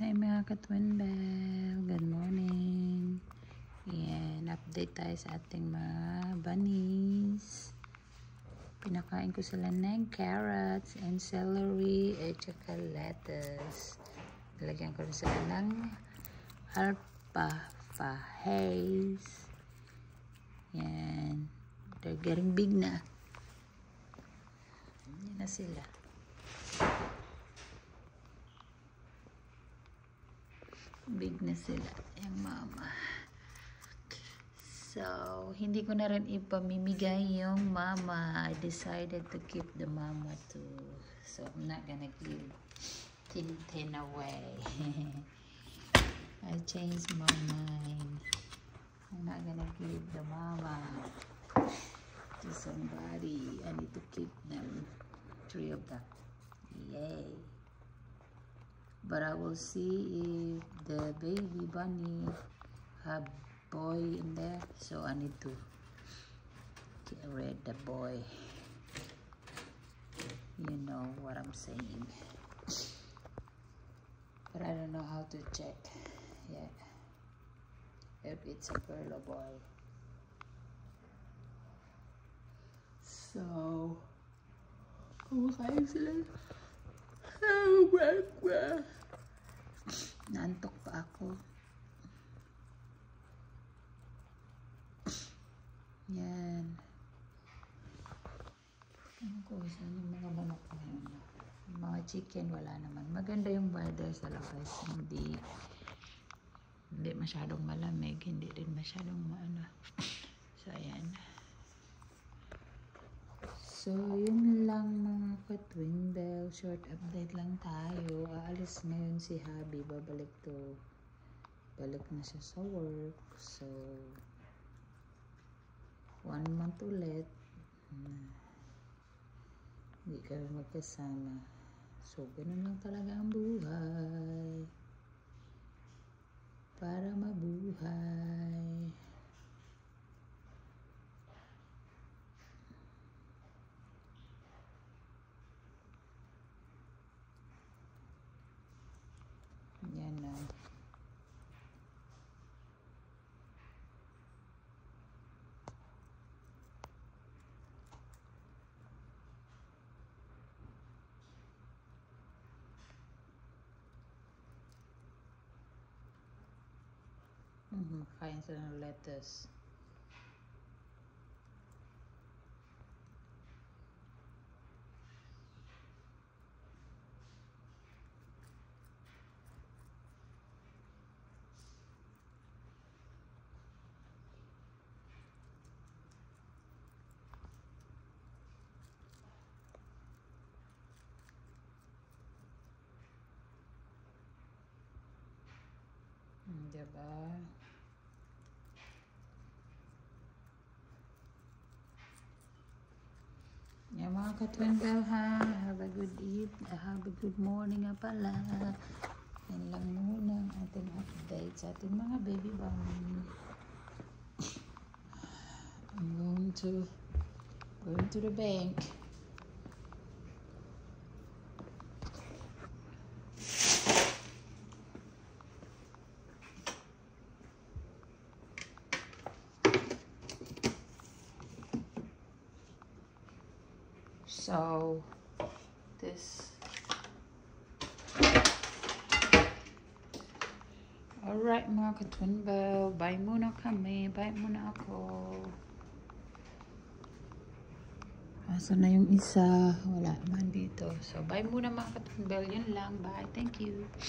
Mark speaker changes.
Speaker 1: Hi mga ka-twin bell, good morning. Yan, update tayo sa ating mga bunnies. Pinakain ko sila ng carrots and celery at saka lettuce. Nilagyan ko rin sila ng alfalfa haze. Yan, they're getting big na. Yan na sila. Big na sila yung mama. So, hindi ko na rin ipamimigay yung mama. I decided to keep the mama too. So, I'm not gonna give Tintin away. I changed my mind. I'm not gonna give the mama to somebody. I need to keep them. 3 of them. Yay. But I will see if the baby bunny have boy in there, so I need to get rid of the boy. You know what I'm saying. But I don't know how to check yet if it's a girl or boy. So, kumakain sila. Naantok pa ako. Yan. Ano ko, saan yung mga manok na yun? Yung mga chicken, wala naman. Maganda yung weather sa labas. Hindi masyadong malamig. Hindi din masyadong maano. So, ayan. So, yun lang mga ka-twin bell. Short update lang tayo. Aalis ngayon si Habi. Balik na siya sa work. So, 1 month ulit. Hindi kami magkasama. So, ganun lang talaga ang buhay. Para mabuhay. Yan na. Kain sila ng lettuce. Diba? Yan mga ka-twin bell ha. Have a good morning nga pala. Yan lang muna ang ating update sa ating mga baby bunny. I'm going to the bank. So, alright mga ka-twin bell, bye muna kami, bye muna ako. Asa na yung isa? Wala man dito. So, bye muna mga ka-twin bell, yun lang, bye, thank you.